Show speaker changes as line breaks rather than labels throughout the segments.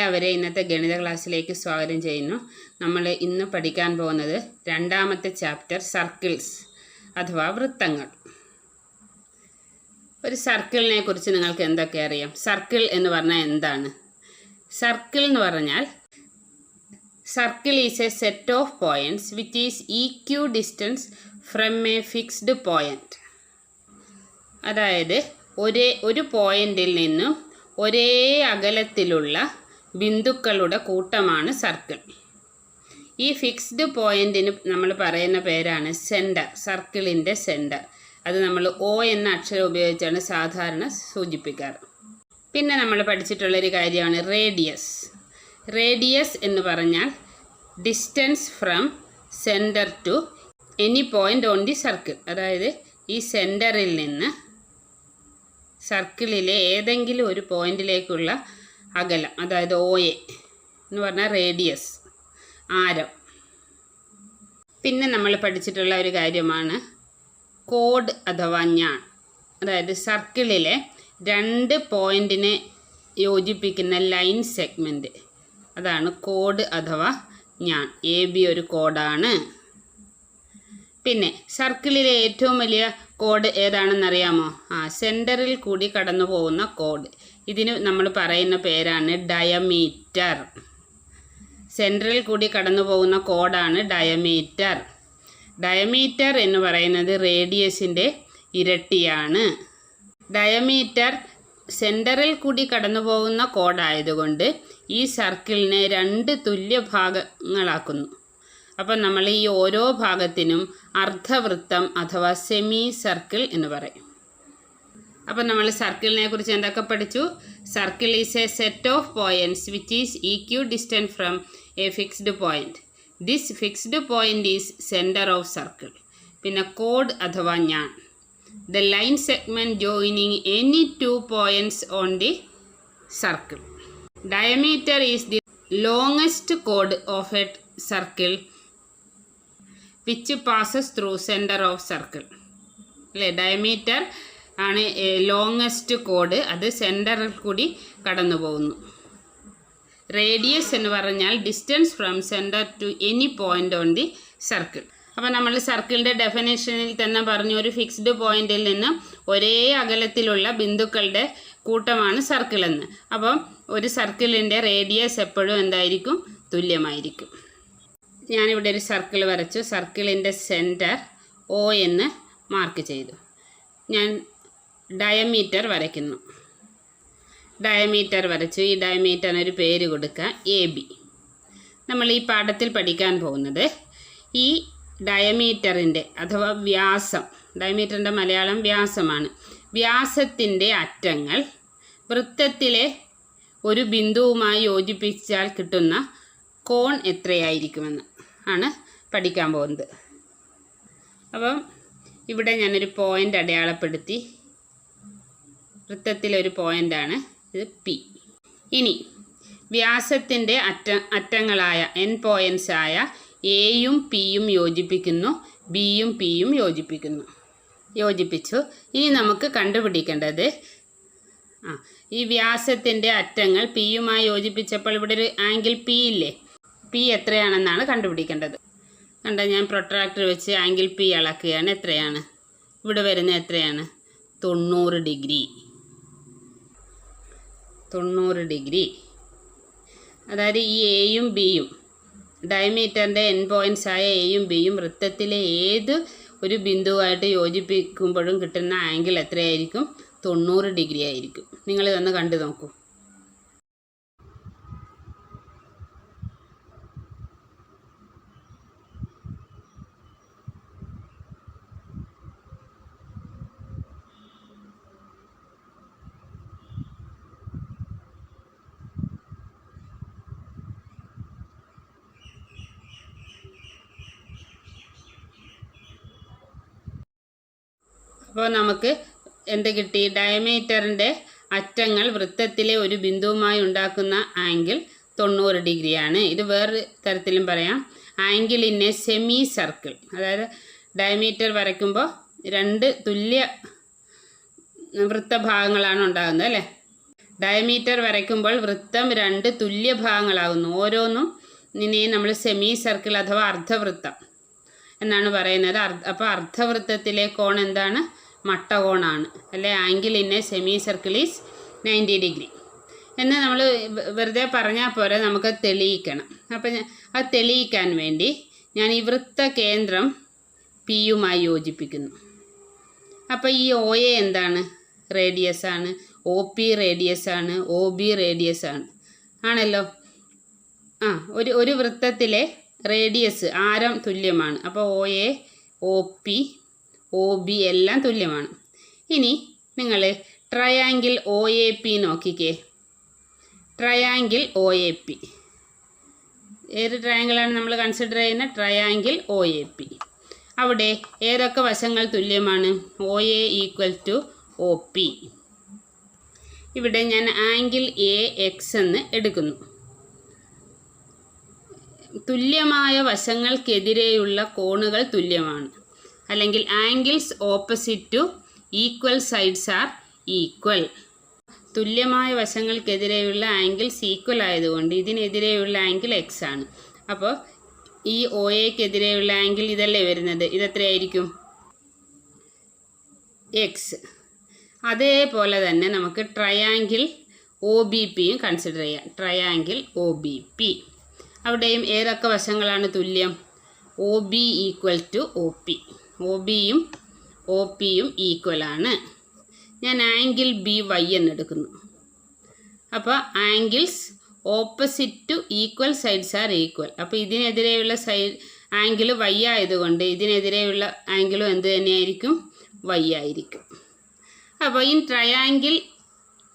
എല്ലാവരെയും ഇന്നത്തെ ഗണിത ക്ലാസ്സിലേക്ക് സ്വാഗതം ചെയ്യുന്നു. നമ്മൾ ഇന്ന് പഠിക്കാൻ പോകുന്നത് രണ്ടാമത്തെ ചാപ്റ്റർ സർക്കിൾസ് അഥവാ വൃത്തങ്ങൾ. ഒരു സർക്കിളിനെ കുറിച്ച് നിങ്ങൾക്ക് എന്തൊക്കെ അറിയാം? സർക്കിൾ എന്ന് പറഞ്ഞാൽ എന്താണ്? സർക്കിൾ എന്ന് പറഞ്ഞാൽ circle is a set of points which is equidistance from a fixed point. അതായത് ഒരു പോയിന്റിൽ നിന്നും ഒരേ അകലത്തിലുള്ള ബിന്ദുക്കളുടെ കൂട്ടമാണ് സർക്കിൾ. ഈ ഫിക്സ്ഡ് പോയിന്റിന് നമ്മൾ പറയുന്ന പേരാണ് സെൻറ്റർ, സർക്കിളിൻ്റെ സെൻറ്റർ. അത് നമ്മൾ ഒ എന്ന അക്ഷരം ഉപയോഗിച്ചാണ് സാധാരണ സൂചിപ്പിക്കാറ്. പിന്നെ നമ്മൾ പഠിച്ചിട്ടുള്ളൊരു കാര്യമാണ് റേഡിയസ്. റേഡിയസ് എന്ന് പറഞ്ഞാൽ distance from centre to any point on the circle. അതായത് ഈ സെൻറ്ററിൽ നിന്ന് സർക്കിളിലെ ഏതെങ്കിലും ഒരു പോയിന്റിലേക്കുള്ള അകലം, അതായത് ഒ എ എന്ന് പറഞ്ഞാൽ റേഡിയസ്, ആരം. പിന്നെ നമ്മൾ പഠിച്ചിട്ടുള്ള ഒരു കാര്യമാണ് കോഡ് അഥവാ ഞാൻ. അതായത് സർക്കിളിലെ രണ്ട് പോയിന്റിനെ യോജിപ്പിക്കുന്ന ലൈൻ സെഗ്മെൻറ്റ്, അതാണ് കോഡ് അഥവാ ഞാൻ. എ ബി ഒരു കോഡാണ്. പിന്നെ സർക്കിളിലെ ഏറ്റവും വലിയ കോഡ് ഏതാണെന്നറിയാമോ? സെൻറ്ററിൽ കൂടി കടന്നു പോകുന്ന കോഡ്. ഇതിന് നമ്മൾ പറയുന്ന പേരാണ് ഡയമീറ്റർ. സെൻറ്ററിൽ കൂടി കടന്നു പോകുന്ന കോഡാണ് ഡയമീറ്റർ. ഡയമീറ്റർ എന്ന് പറയുന്നത് റേഡിയസിൻ്റെ ഇരട്ടിയാണ്. ഡയമീറ്റർ സെൻറ്ററിൽ കൂടി കടന്നു പോകുന്ന കോഡായതുകൊണ്ട് ഈ സർക്കിളിനെ രണ്ട് തുല്യ ഭാഗങ്ങളാക്കുന്നു. അപ്പം നമ്മൾ ഈ ഓരോ ഭാഗത്തിനും അർദ്ധവൃത്തം അഥവാ സെമി സർക്കിൾ എന്ന് പറയും. അപ്പം നമ്മൾ സർക്കിളിനെ കുറിച്ച് എന്തൊക്കെ പഠിച്ചു? Circle is a set of points which is equidistant from a fixed point. This fixed point is centre of circle. പിന്നെ കോഡ് അഥവാ ഞാൻ, the line segment joining any two points on the circle. Diameter is the longest കോഡ് of a circle which passes through centre of circle. അല്ലേ, diameter ആണ് longest കോഡ്, അത് സെൻറ്ററിൽ കൂടി കടന്നു പോകുന്നു. റേഡിയസ് എന്ന് പറഞ്ഞാൽ distance from centre to any point on the circle. അപ്പോൾ നമ്മൾ സർക്കിളിൻ്റെ ഡെഫിനേഷനിൽ തന്നെ പറഞ്ഞു, ഒരു ഫിക്സ്ഡ് പോയിന്റിൽ നിന്ന് ഒരേ അകലത്തിലുള്ള ബിന്ദുക്കളുടെ കൂട്ടമാണ് സർക്കിൾ എന്ന്. അപ്പം ഒരു സർക്കിളിൻ്റെ റേഡിയസ് എപ്പോഴും എന്തായിരിക്കും? തുല്യമായിരിക്കും. ഞാനിവിടെ ഒരു സർക്കിൾ വരച്ചു. സർക്കിളിൻ്റെ സെൻറ്റർ ഒ എന്ന് മാർക്ക് ചെയ്തു. ഞാൻ ഡയമീറ്റർ വരയ്ക്കുന്നു. ഡയമീറ്റർ വരച്ചു. ഈ ഡയമീറ്ററിനൊരു പേര് കൊടുക്കുക, എ ബി. നമ്മൾ ഈ പാഠത്തിൽ പഠിക്കാൻ പോകുന്നത് ഈ ഡയമീറ്ററിൻ്റെ അഥവാ വ്യാസം, ഡയമീറ്ററിൻ്റെ മലയാളം വ്യാസമാണ്. വ്യാസത്തിൻ്റെ അറ്റങ്ങൾ വൃത്തത്തിലെ ഒരു ബിന്ദുവുമായി യോജിപ്പിച്ചാൽ കിട്ടുന്ന കോൺ എത്രയായിരിക്കുമെന്ന് ആണ് പഠിക്കാൻ പോകുന്നത്. അപ്പം ഇവിടെ ഞാനൊരു പോയിൻ്റ് അടയാളപ്പെടുത്തി. വൃത്തത്തിലൊരു പോയിൻ്റാണ് ഇത്, പി. ഇനി വ്യാസത്തിൻ്റെ അറ്റങ്ങളായ എൻ പോയിൻറ്റ്സ് ആയ എയും പിയും യോജിപ്പിക്കുന്നു, ബിയും പിയും യോജിപ്പിച്ചു. ഇനി നമുക്ക് കണ്ടുപിടിക്കേണ്ടത് ഈ വ്യാസത്തിൻ്റെ അറ്റങ്ങൾ പിയുമായി യോജിപ്പിച്ചപ്പോൾ ഇവിടെ ഒരു ആംഗിൾ പി ഇല്ലേ, പി എത്രയാണെന്നാണ് കണ്ടുപിടിക്കേണ്ടത്. കണ്ട, ഞാൻ പ്രൊട്രാക്ടർ വെച്ച് ആംഗിൾ പി അളക്കുകയാണ്. എത്രയാണ് ഇവിടെ വരുന്നത്? എത്രയാണ്? 90 ഡിഗ്രി. 90 ഡിഗ്രി. അതായത് ഈ എയും ബിയും, ഡയമീറ്ററിൻ്റെ എൻ പോയിൻറ്റ്സ് ആയ എയും ബിയും വൃത്തത്തിലെ ഏത് ഒരു ബിന്ദുവായിട്ട് യോജിപ്പിക്കുമ്പോഴും കിട്ടുന്ന ആംഗിൾ എത്രയായിരിക്കും? 90 ഡിഗ്രി ആയിരിക്കും. നിങ്ങളിതൊന്ന് കണ്ടു നോക്കൂ. അപ്പോൾ നമുക്ക് എന്ത് കിട്ടി? ഡയമീറ്ററിൻ്റെ അറ്റങ്ങൾ വൃത്തത്തിലെ ഒരു ബിന്ദുവുമായി ഉണ്ടാക്കുന്ന ആംഗിൾ 90 ഡിഗ്രിയാണ്. ഇത് വേറൊരു തരത്തിലും പറയാം, angle in A semi circle. അതായത് ഡയമീറ്റർ വരയ്ക്കുമ്പോൾ രണ്ട് തുല്യ വൃത്തഭാഗങ്ങളാണ് ഉണ്ടാകുന്നത്, അല്ലേ? ഡയമീറ്റർ വരയ്ക്കുമ്പോൾ വൃത്തം 2 തുല്യ ഭാഗങ്ങളാകുന്നു. ഓരോന്നും ഇതിനെയും നമ്മൾ സെമി സർക്കിൾ അഥവാ അർദ്ധവൃത്തം എന്നാണ് പറയുന്നത്. അപ്പോൾ അർദ്ധവൃത്തത്തിലെ കോൺ എന്താണ്? മട്ടകോണാണ്. അല്ലെ, angle in A semi circle is 90 degree എന്ന് നമ്മൾ വെറുതെ പറഞ്ഞാൽ പോരെ, നമുക്ക് തെളിയിക്കണം. അപ്പം അത് തെളിയിക്കാൻ വേണ്ടി ഞാൻ ഈ വൃത്ത കേന്ദ്രം പി യുമായി യോജിപ്പിക്കുന്നു. അപ്പോൾ ഈ ഒ എ എന്താണ്? റേഡിയസ് ആണ്. ഒ പി റേഡിയസ് ആണ്. ഒ ബി റേഡിയസ് ആണ്. ആണല്ലോ. ഒരു വൃത്തത്തിലെ റേഡിയസ് ആരം തുല്യമാണ്. അപ്പോൾ O A, O P, O B എല്ലാം തുല്യമാണ്. ഇനി നിങ്ങൾ ട്രയാങ്കിൾ ഒ എ പി നോക്കിക്കേ. ട്രയാങ്കിൾ ഒ എ പി ഏത് ട്രയാങ്കിളാണ് നമ്മൾ കൺസിഡർ ചെയ്യുന്നത്? Triangle O A P. അവിടെ ഏതൊക്കെ വശങ്ങൾ തുല്യമാണ്? O A equal to O P. ഇവിടെ ഞാൻ ആംഗിൾ എ എക്സ് എന്ന് എടുക്കുന്നു. തുല്യമായ വശങ്ങൾക്കെതിരെയുള്ള കോണുകൾ തുല്യമാണ്. അല്ലെങ്കിൽ angles opposite to equal sides are equal. തുല്യമായ വശങ്ങൾക്കെതിരെയുള്ള ആംഗിൾസ് ഈക്വൽ ആയതുകൊണ്ട് ഇതിനെതിരെയുള്ള ആംഗിൾ എക്സ് ആണ്. അപ്പോൾ ഈ ഒ എക്കെതിരെയുള്ള ആംഗിൾ ഇതല്ലേ വരുന്നത്? ഇതെത്രയായിരിക്കും? എക്സ്. അതേപോലെ തന്നെ നമുക്ക് ട്രയാങ്കിൾ ഒ ബി പിയും കൺസിഡർ ചെയ്യാം. Triangle O B P. അവിടെയും ഏതൊക്കെ വശങ്ങളാണ് തുല്യം? O B equal to O P. O ബിയും ഒ പിയും ഈക്വലാണ്. ഞാൻ ആംഗിൾ ബി വൈ എന്നെടുക്കുന്നു. അപ്പോൾ angles opposite to equal sides are equal. അപ്പോൾ ഇതിനെതിരെയുള്ള ആംഗിൾ വൈ ആയതുകൊണ്ട് ഇതിനെതിരെയുള്ള ആംഗിളും എന്ത് തന്നെയായിരിക്കും? വൈ ആയിരിക്കും. അപ്പോൾ in triangle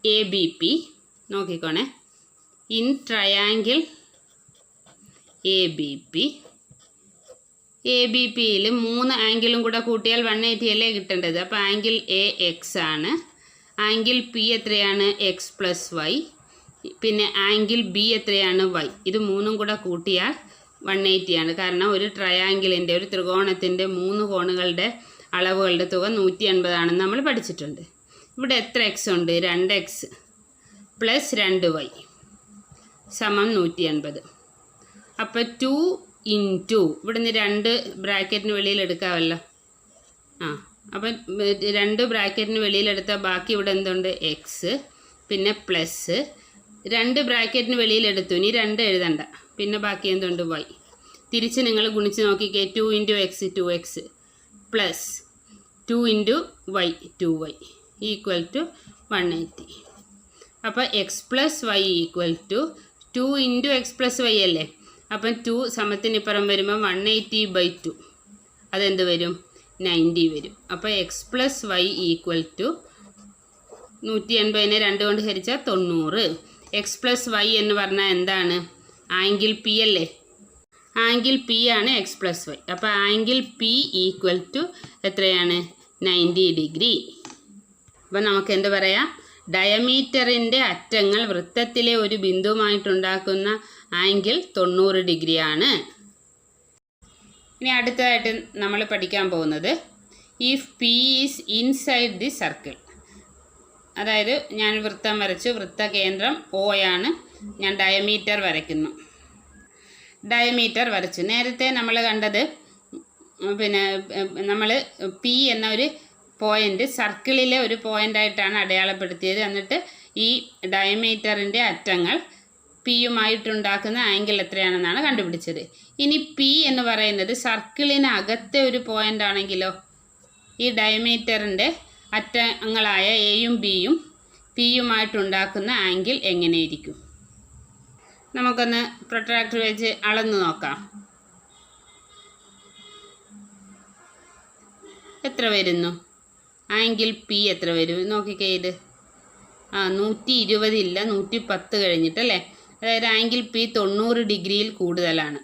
A B P നോക്കിക്കോണേ. In triangle A B P, A B പിയിൽ 3 ആംഗിളും കൂടെ കൂട്ടിയാൽ 180 അല്ലേ കിട്ടേണ്ടത്. അപ്പോൾ ആംഗിൾ എ എക്സ് ആണ്. ആംഗിൾ പി എത്രയാണ്? X plus Y. പിന്നെ ആംഗിൾ ബി എത്രയാണ്? വൈ. ഇത് 3ഉം കൂടെ കൂട്ടിയാൽ 180 ആണ്. കാരണം ഒരു ട്രയാങ്കിളിൻ്റെ, ഒരു ത്രികോണത്തിൻ്റെ 3 കോണുകളുടെ അളവുകളുടെ തുക 180 ആണെന്ന് നമ്മൾ പഠിച്ചിട്ടുണ്ട്. ഇവിടെ എത്ര എക്സ് ഉണ്ട്? 2x പ്ലസ് 2y സമം 180. അപ്പോൾ 2 ഇൻറ്റു ഇവിടുന്ന് 2 ബ്രാക്കറ്റിന് വെളിയിൽ എടുക്കാമല്ലോ. അപ്പം 2 ബ്രാക്കറ്റിന് വെളിയിലെടുത്താൽ ബാക്കി ഇവിടെ എന്തുണ്ട്? എക്സ്. പിന്നെ പ്ലസ് 2 ബ്രാക്കറ്റിന് വെളിയിലെടുത്തു. ഇനി 2 എഴുതണ്ട. പിന്നെ ബാക്കി എന്തുണ്ട്? വൈ. തിരിച്ച് നിങ്ങൾ ഗുണിച്ച് നോക്കിക്കേ. 2 into x 2x plus 2 into y 2y equal to 180. അപ്പോൾ X plus Y equal to 2 into x plus y അല്ലേ. അപ്പം 2 സമത്തിനിപ്പുറം വരുമ്പോൾ 180/2. അതെന്ത് വരും? 90 വരും. അപ്പോൾ X plus Y equal to 180നെ 2 കൊണ്ട് ഹരിച്ചാൽ 90. എക്സ് പ്ലസ് വൈ എന്ന് പറഞ്ഞാൽ എന്താണ്? ആംഗിൾ പി അല്ലേ. ആംഗിൾ പി ആണ് എക്സ് പ്ലസ് വൈ. അപ്പോൾ ആംഗിൾ പി ഈക്വൽ ടു എത്രയാണ്? 90 ഡിഗ്രി. അപ്പം നമുക്ക് എന്ത് പറയാം? ഡയമീറ്ററിൻ്റെ അറ്റങ്ങൾ വൃത്തത്തിലെ ഒരു ബിന്ദുവുമായിട്ടുണ്ടാക്കുന്ന ആംഗിൾ 90 ഡിഗ്രിയാണ്. ഇനി അടുത്തതായിട്ട് നമ്മൾ പഠിക്കാൻ പോകുന്നത് if P is inside the circle. അതായത് ഞാൻ വൃത്തം വരച്ചു. വൃത്തകേന്ദ്രം ഒ ആണ്. ഞാൻ ഡയമീറ്റർ വരയ്ക്കുന്നു. ഡയമീറ്റർ വരച്ചു. നേരത്തെ നമ്മൾ കണ്ടത് പിന്നെ നമ്മൾ പി എന്ന ഒരു പോയിൻ്റ് സർക്കിളിലെ ഒരു പോയിൻ്റായിട്ടാണ് അടയാളപ്പെടുത്തിയത്. എന്നിട്ട് ഈ ഡയമീറ്ററിൻ്റെ അറ്റങ്ങൾ പിയുമായിട്ടുണ്ടാക്കുന്ന ആംഗിൾ എത്രയാണെന്നാണ് കണ്ടുപിടിച്ചത്. ഇനി പി എന്ന് പറയുന്നത് സർക്കിളിനകത്തെ ഒരു പോയിൻ്റ് ആണെങ്കിലോ ഈ ഡയമീറ്ററിൻ്റെ അറ്റങ്ങളായ എയും ബിയും പിയുമായിട്ടുണ്ടാക്കുന്ന ആംഗിൾ എങ്ങനെയിരിക്കും? നമുക്കൊന്ന് പ്രൊട്രാക്ടർ വെച്ച് അളന്ന് നോക്കാം. എത്ര വരുന്നു? ആംഗിൾ പി എത്ര വരും നോക്കിക്കേ. ഇത് 120 ഇല്ല, 110 കഴിഞ്ഞിട്ടല്ലേ. അതായത് ആംഗിൾ പി 90 ഡിഗ്രിയിൽ കൂടുതലാണ്.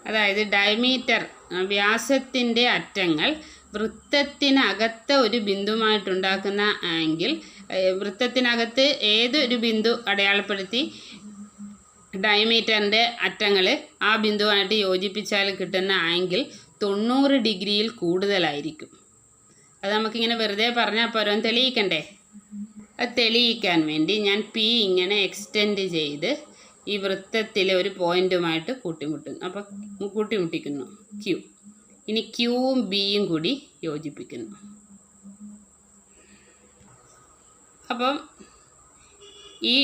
അതായത് ഡയമീറ്റർ വ്യാസത്തിൻ്റെ അറ്റങ്ങൾ വൃത്തത്തിനകത്ത് ഒരു ബിന്ദുവായിട്ടുണ്ടാക്കുന്ന ആംഗിൾ, വൃത്തത്തിനകത്ത് ഏതൊരു ബിന്ദു അടയാളപ്പെടുത്തി ഡയമീറ്ററിൻ്റെ അറ്റങ്ങൾ ആ ബിന്ദുവായിട്ട് യോജിപ്പിച്ചാൽ കിട്ടുന്ന ആംഗിൾ 90 ഡിഗ്രിയിൽ കൂടുതലായിരിക്കും. അത് നമുക്കിങ്ങനെ വെറുതെ പറഞ്ഞാൽ പോരാ, തെളിയിക്കണ്ടേ. അത് തെളിയിക്കാൻ വേണ്ടി ഞാൻ പി ഇങ്ങനെ എക്സ്റ്റെൻഡ് ചെയ്ത് ഈ വൃത്തത്തിലെ ഒരു പോയിൻറ്റുമായിട്ട് കൂട്ടിമുട്ടുന്നു. അപ്പോൾ കൂട്ടിമുട്ടിക്കുന്നു ക്യൂ. ഇനി ക്യൂവും ബിയും കൂടി യോജിപ്പിക്കുന്നു. അപ്പം ഈ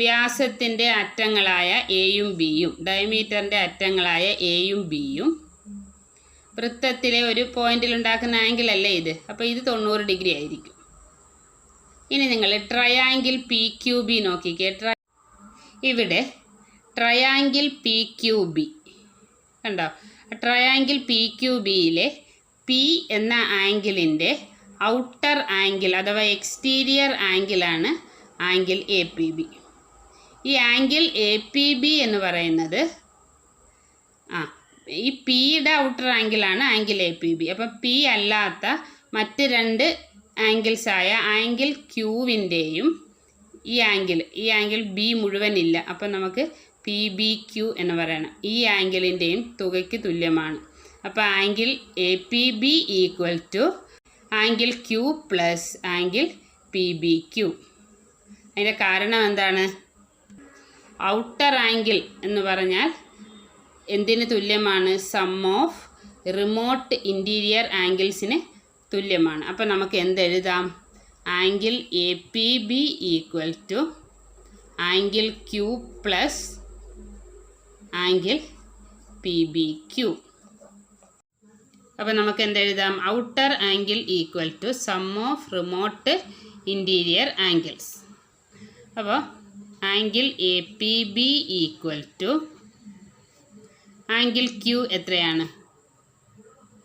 വ്യാസത്തിൻ്റെ അറ്റങ്ങളായ എയും ബിയും, ഡയമീറ്ററിൻ്റെ അറ്റങ്ങളായ എയും ബിയും വൃത്തത്തിലെ ഒരു പോയിന്റിലുണ്ടാക്കുന്ന ആംഗിൾ അല്ലേ ഇത്. അപ്പോൾ ഇത് 90 ഡിഗ്രി ആയിരിക്കും. ഇനി നിങ്ങൾ ട്രയാങ്കിൾ പി ക്യൂ ബി നോക്കിക്കേ. ഇവിടെ ട്രയാങ്കിൾ പി ക്യൂ ബി കണ്ടോ? ട്രയാങ്കിൾ പി ക്യൂ ബിയിലെ പി എന്ന ആംഗിളിൻ്റെ ഔട്ടർ ആംഗിൾ അഥവാ എക്സ്റ്റീരിയർ ആംഗിളാണ് ആംഗിൾ എ പി ബി. ഈ ആംഗിൾ എ പി ബി എന്ന് പറയുന്നത് ഈ പിയുടെ ഔട്ടർ ആംഗിളാണ് ആംഗിൾ എ പി ബി. അപ്പം പി അല്ലാത്ത മറ്റ് രണ്ട് ആംഗിൾസായ ആംഗിൾ ക്യൂവിൻ്റെയും ഈ ആംഗിൾ ബി മുഴുവനില്ല. അപ്പം നമുക്ക് പി ബി ക്യൂ എന്ന് പറയണം. ഈ ആംഗിളിൻ്റെയും തുകയ്ക്ക് തുല്യമാണ്. അപ്പോൾ angle A P B equal to angle Q plus angle P B Q. അതിൻ്റെ കാരണം എന്താണ്? ഔട്ടർ ആംഗിൾ എന്ന് പറഞ്ഞാൽ എന്തിന് തുല്യമാണ്? സം ഓഫ് റിമോട്ട് ഇൻറ്റീരിയർ ആംഗിൾസിന് തുല്യമാണ്. അപ്പോൾ നമുക്ക് എന്തെഴുതാം? Angle A P B equal to angle Q plus angle P B Q. അപ്പോൾ നമുക്ക് എന്തെഴുതാം? Outer angle equal to sum of remote interior angles. അപ്പോൾ angle A P B equal to angle Q എത്രയാണ്?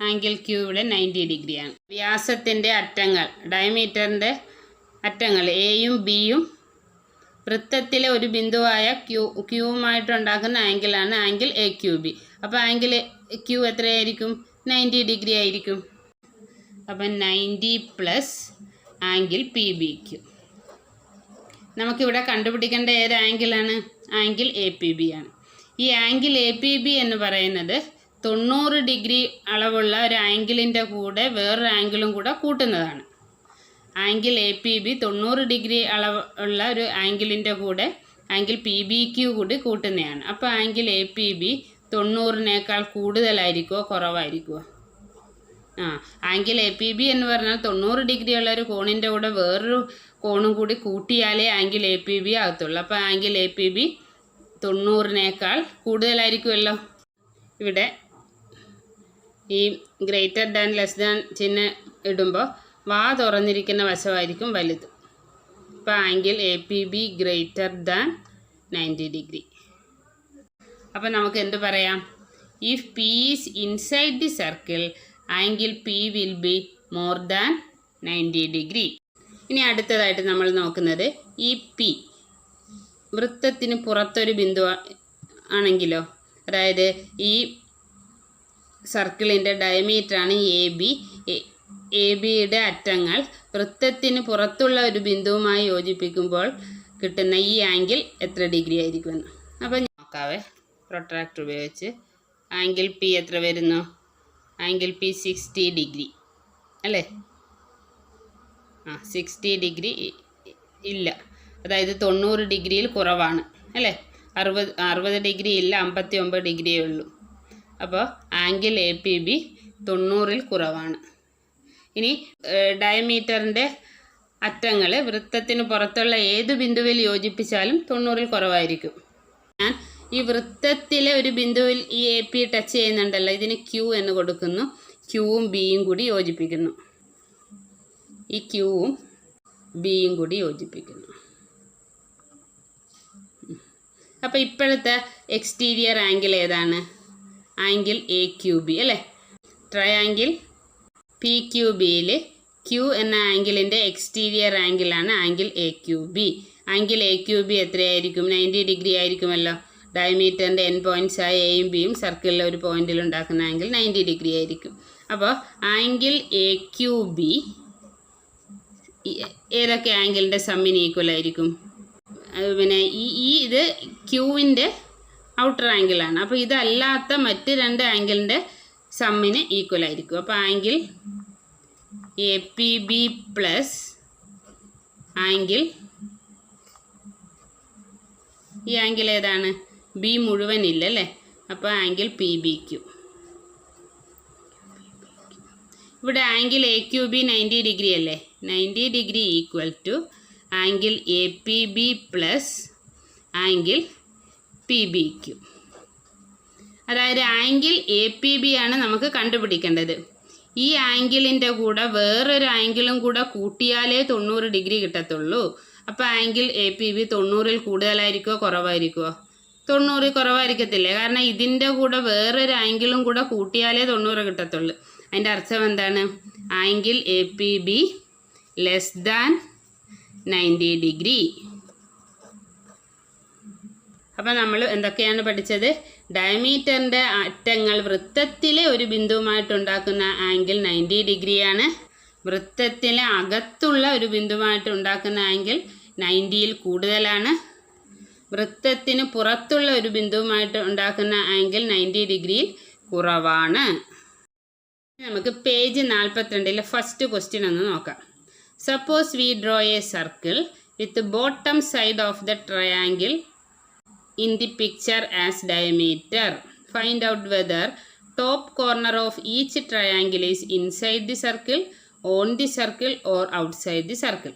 ആംഗിൾ ക്യൂ ഇവിടെ 90 ഡിഗ്രിയാണ്. വ്യാസത്തിൻ്റെ അറ്റങ്ങൾ, ഡയമീറ്ററിൻ്റെ അറ്റങ്ങൾ എയും ബിയും വൃത്തത്തിലെ ഒരു ബിന്ദുവായ ക്യൂവുമായിട്ടുണ്ടാക്കുന്ന ആംഗിളാണ് ആംഗിൾ എ ക്യൂ ബി. അപ്പോൾ ആംഗിൾ ക്യൂ എത്രയായിരിക്കും? 90 ഡിഗ്രി ആയിരിക്കും. അപ്പം 90 plus angle P B Q. നമുക്കിവിടെ കണ്ടുപിടിക്കേണ്ട ഏത് ആംഗിളാണ്? ആംഗിൾ എ പി ബി ആണ്. ഈ ആംഗിൾ എ പി ബി എന്ന് പറയുന്നത് 90 ഡിഗ്രി അളവുള്ള ഒരു ആംഗിളിൻ്റെ കൂടെ വേറൊരു ആംഗിളും കൂടെ കൂട്ടുന്നതാണ്. Angle A P B 90 degree അളവുള്ള ഒരു ആംഗിളിൻ്റെ കൂടെ ആംഗിൾ പി ബി ക്യൂ കൂടി കൂട്ടുന്നതാണ്. അപ്പോൾ ആംഗിൾ എ പി ബി 90-നേക്കാൾ കൂടുതലായിരിക്കുമോ കുറവായിരിക്കുമോ? ആംഗിൾ എ പി ബി എന്ന് പറഞ്ഞാൽ 90 ഡിഗ്രി ഉള്ള ഒരു കോണിൻ്റെ കൂടെ വേറൊരു കോണും കൂടി കൂട്ടിയാലേ ആംഗിൾ എ പി ബി ആകത്തുള്ളൂ. അപ്പോൾ ആംഗിൾ എ പി ബി 90-നേക്കാൾ കൂടുതലായിരിക്കുമല്ലോ. ഇവിടെ ഈ ഗ്രേറ്റർ ദാൻ ലെസ് ദാൻ ചിഹ്നം ഇടുമ്പോൾ വാ തുറന്നിരിക്കുന്ന വശമായിരിക്കും വലുത്. അപ്പോൾ angle A P be greater than 90 degree. അപ്പോൾ നമുക്ക് എന്ത് പറയാം? If P is inside the circle angle P will be more than 90 degree. ഇനി അടുത്തതായിട്ട് നമ്മൾ നോക്കുന്നത് ഈ പി വൃത്തത്തിന് പുറത്തൊരു ബിന്ദു ആണെങ്കിലോ, അതായത് ഈ സർക്കിളിൻ്റെ ഡയമീറ്ററാണ് എ ബി. എ ബിയുടെ അറ്റങ്ങൾ വൃത്തത്തിന് പുറത്തുള്ള ഒരു ബിന്ദുവുമായി യോജിപ്പിക്കുമ്പോൾ കിട്ടുന്ന ഈ ആംഗിൾ എത്ര ഡിഗ്രി ആയിരിക്കുമെന്ന്. അപ്പോൾ നോക്കാവേ, പ്രൊട്രാക്ടർ ഉപയോഗിച്ച് ആംഗിൾ പി എത്ര വരുന്നു? ആംഗിൾ പി 60 ഡിഗ്രി അല്ലേ? 60 ഡിഗ്രി ഇല്ല, അതായത് 90 ഡിഗ്രിയിൽ കുറവാണ് അല്ലേ? 60 ഡിഗ്രി ഇല്ല, 59 ഡിഗ്രിയേ ഉള്ളൂ. അപ്പോൾ ആംഗിൾ എ പി ബി 90-ൽ കുറവാണ്. ഇനി ഡയമീറ്ററിൻ്റെ അറ്റങ്ങൾ വൃത്തത്തിന് പുറത്തുള്ള ഏത് ബിന്ദുവിൽ യോജിപ്പിച്ചാലും 90-ൽ കുറവായിരിക്കും. ഞാൻ ഈ വൃത്തത്തിലെ ഒരു ബിന്ദുവിൽ ഈ എ പി ടച്ച് ചെയ്യുന്നുണ്ടല്ലോ, ഇതിന് ക്യൂ എന്ന് കൊടുക്കുന്നു. ക്യൂവും ബിയും കൂടി യോജിപ്പിക്കുന്നു. ഈ ക്യൂവും ബിയും കൂടി യോജിപ്പിക്കുന്നു. അപ്പോൾ ഇപ്പോഴത്തെ എക്സ്റ്റീരിയർ ആംഗിൾ ഏതാണ്? ആംഗിൾ എ ക്യൂ ബി അല്ലേ? ട്രയാങ്കിൾ പി ക്യൂ ബിയിൽ ക്യൂ എന്ന ആംഗിളിൻ്റെ എക്സ്റ്റീരിയർ ആംഗിളാണ് angle A Q B. Angle A Q B എത്രയായിരിക്കും? 90 ഡിഗ്രി ആയിരിക്കുമല്ലോ. ഡയമീറ്ററിൻ്റെ എൻ പോയിൻറ്റ്സ് ആയ എയും ബിയും സർക്കിളിലെ ഒരു പോയിന്റിൽ ഉണ്ടാക്കുന്ന ആംഗിൾ 90 ഡിഗ്രി ആയിരിക്കും. അപ്പോൾ ആംഗിൾ എ ക്യൂ ബി ഏതൊക്കെ ആംഗിളിൻ്റെ സമ്മിന് ഈക്വൽ ആയിരിക്കും? പിന്നെ ഇത് ക്യൂവിൻ്റെ ഔട്ടർ ആംഗിളാണ്. അപ്പോൾ ഇതല്ലാത്ത മറ്റ് രണ്ട് ആംഗിളിൻ്റെ സമ്മിന് ഈക്വൽ ആയിരിക്കും. അപ്പോൾ angle A P B plus angle, ഈ ആംഗിൾ ഏതാണ്? ബി മുഴുവൻ ഇല്ല അല്ലേ, അപ്പോൾ ആംഗിൾ പി ബി ക്യു. ഇവിടെ angle A Q B 90 degree അല്ലേ, 90 degree equal to angle A P B plus angle P B Q. അതായത് ആംഗിൾ എ പി ബി ആണ് നമുക്ക് കണ്ടുപിടിക്കേണ്ടത്. ഈ ആംഗിളിൻ്റെ കൂടെ വേറൊരു ആംഗിളും കൂടെ കൂട്ടിയാലേ 90 ഡിഗ്രി കിട്ടത്തുള്ളൂ. അപ്പോൾ ആംഗിൾ എ പി ബി 90-ൽ കൂടുതലായിരിക്കുമോ കുറവായിരിക്കുമോ? 90 കുറവായിരിക്കത്തില്ലേ, കാരണം ഇതിൻ്റെ കൂടെ വേറൊരു ആംഗിളും കൂടെ കൂട്ടിയാലേ 90 കിട്ടത്തുള്ളൂ. അതിൻ്റെ അർത്ഥം എന്താണ്? Angle A P be less than 90 degree. അപ്പം നമ്മൾ എന്തൊക്കെയാണ് പഠിച്ചത്? ഡയമീറ്ററിൻ്റെ അറ്റങ്ങൾ വൃത്തത്തിലെ ഒരു ബിന്ദുവുമായിട്ടുണ്ടാക്കുന്ന ആംഗിൾ 90 ഡിഗ്രിയാണ്. വൃത്തത്തിലെ അകത്തുള്ള ഒരു ബിന്ദുവുമായിട്ടുണ്ടാക്കുന്ന ആംഗിൾ 90-ൽ കൂടുതലാണ്. വൃത്തത്തിന് പുറത്തുള്ള ഒരു ബിന്ദുവുമായിട്ട് ഉണ്ടാക്കുന്ന ആംഗിൾ 90 ഡിഗ്രിയിൽ കുറവാണ്. നമുക്ക് പേജ് 42-ലെ ഫസ്റ്റ് ക്വസ്റ്റ്യൻ ഒന്ന് നോക്കാം. Suppose V draw A circle with bottom side of the triangle in the picture as diameter. Find out whether top corner of each triangle is inside the circle, on the circle or outside the circle.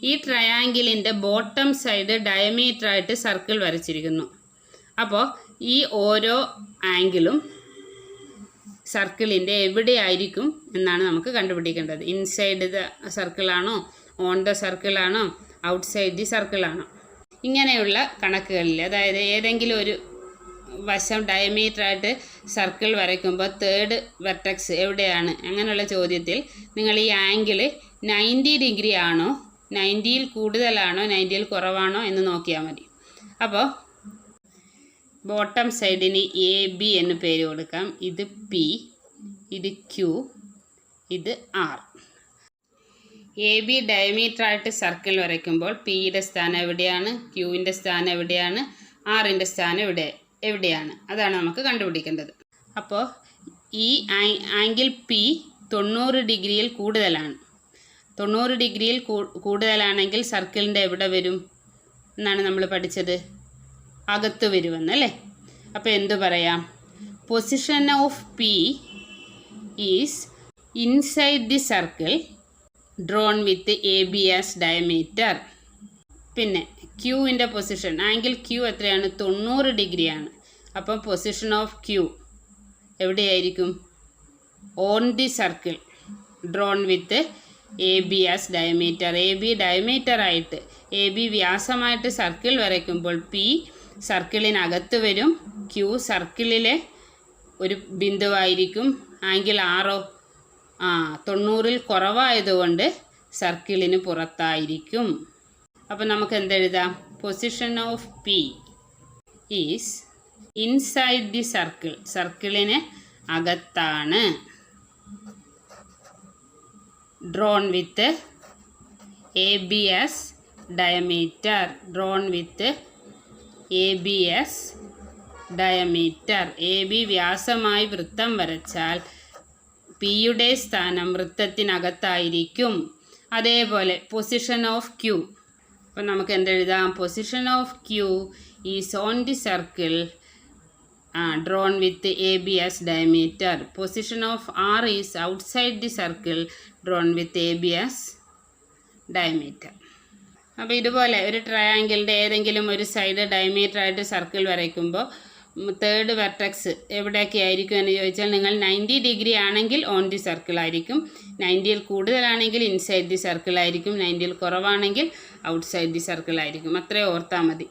ഈ ട്രയാങ്കിളിൻ്റെ bottom side diameter ആയിട്ട് circle വരച്ചിരിക്കുന്നു. അപ്പോൾ ഈ ഓരോ ആംഗിളും സർക്കിളിൻ്റെ എവിടെയായിരിക്കും എന്നാണ് നമുക്ക് കണ്ടുപിടിക്കേണ്ടത്. ഇൻസൈഡ് ദ സർക്കിളാണോ, ഓൺ ദ സർക്കിളാണോ, ഔട്ട്സൈഡ് ദി സർക്കിളാണോ? ഇങ്ങനെയുള്ള കണക്കുകളിൽ, അതായത് ഏതെങ്കിലും ഒരു വശം ഡയമീറ്ററായിട്ട് സർക്കിൾ വരയ്ക്കുമ്പോൾ തേർഡ് വെർട്ടെക്സ് എവിടെയാണ്, അങ്ങനെയുള്ള ചോദ്യത്തിൽ നിങ്ങൾ ഈ ആംഗിൾ 90 ഡിഗ്രി ആണോ, 90-ൽ കൂടുതലാണോ, 90-ൽ കുറവാണോ എന്ന് നോക്കിയാൽ മതി. അപ്പോൾ ബോട്ടം സൈഡിന് എ ബി എന്ന് പേര് കൊടുക്കാം. ഇത് പി, ഇത് ക്യു, ഇത് ആർ. എ ബി ഡയമീറ്ററായിട്ട് സർക്കിൾ വരയ്ക്കുമ്പോൾ പിയുടെ സ്ഥാനം എവിടെയാണ്, ക്യൂവിൻ്റെ സ്ഥാനം എവിടെയാണ്, ആറിൻ്റെ സ്ഥാനം എവിടെയാണ്, അതാണ് നമുക്ക് കണ്ടുപിടിക്കേണ്ടത്. അപ്പോൾ ഈ ആംഗിൾ പി 90 ഡിഗ്രിയിൽ കൂടുതലാണ്. 90 ഡിഗ്രിയിൽ കൂടുതലാണെങ്കിൽ സർക്കിളിൻ്റെ എവിടെ വരും എന്നാണ് നമ്മൾ പഠിച്ചത്? അകത്ത് വരുമെന്നല്ലേ. അപ്പോൾ എന്തു പറയാം? Position of P is inside the circle drawn with A B as diameter. പിന്നെ ക്യൂവിൻ്റെ പൊസിഷൻ, ആംഗിൾ ക്യൂ എത്രയാണ്? 90 ഡിഗ്രിയാണ്. അപ്പം പൊസിഷൻ ഓഫ് ക്യൂ എവിടെയായിരിക്കും? On the circle drawn with A B as diameter. A B ഡയമീറ്ററായിട്ട്, എ ബി വ്യാസമായിട്ട് circle വരയ്ക്കുമ്പോൾ P സർക്കിളിനകത്ത് വരും, ക്യൂ സർക്കിളിലെ ഒരു ബിന്ദുവായിരിക്കും. ആംഗിൾ ആറോ 90-ൽ കുറവായതുകൊണ്ട് സർക്കിളിന് പുറത്തായിരിക്കും. അപ്പോൾ നമുക്ക് എന്തെഴുതാം? Position of P is inside the circle, സർക്കിളിന് അകത്താണ്. Drawn with A B as diameter, drawn with A B as diameter. A B വ്യാസമായി വൃത്തം വരച്ചാൽ പിയുടെ സ്ഥാനം വൃത്തത്തിനകത്തായിരിക്കും. അതേപോലെ പൊസിഷൻ ഓഫ് ക്യൂ, അപ്പം നമുക്ക് എന്തെഴുതാം? Position of Q is on the circle drawn with A B as diameter. Position of R is outside the circle drawn with A B as diameter. അപ്പോൾ ഇതുപോലെ ഒരു ട്രയാങ്കിളിൻ്റെ ഏതെങ്കിലും ഒരു സൈഡ് ഡയമീറ്ററായിട്ട് സർക്കിൾ വരയ്ക്കുമ്പോൾ തേർഡ് വെർട്ടെക്സ് എവിടെയൊക്കെ ആയിരിക്കും എന്ന് ചോദിച്ചാൽ, നിങ്ങൾ 90 ഡിഗ്രി ആണെങ്കിൽ ഓൺ ദി സർക്കിൾ ആയിരിക്കും, 90-ൽ കൂടുതലാണെങ്കിൽ ഇൻസൈഡ് ദി സർക്കിൾ ആയിരിക്കും, 90-ൽ കുറവാണെങ്കിൽ ഔട്ട്സൈഡ് ദി സർക്കിൾ ആയിരിക്കും. അത്രയും ഓർത്താൽ മതി.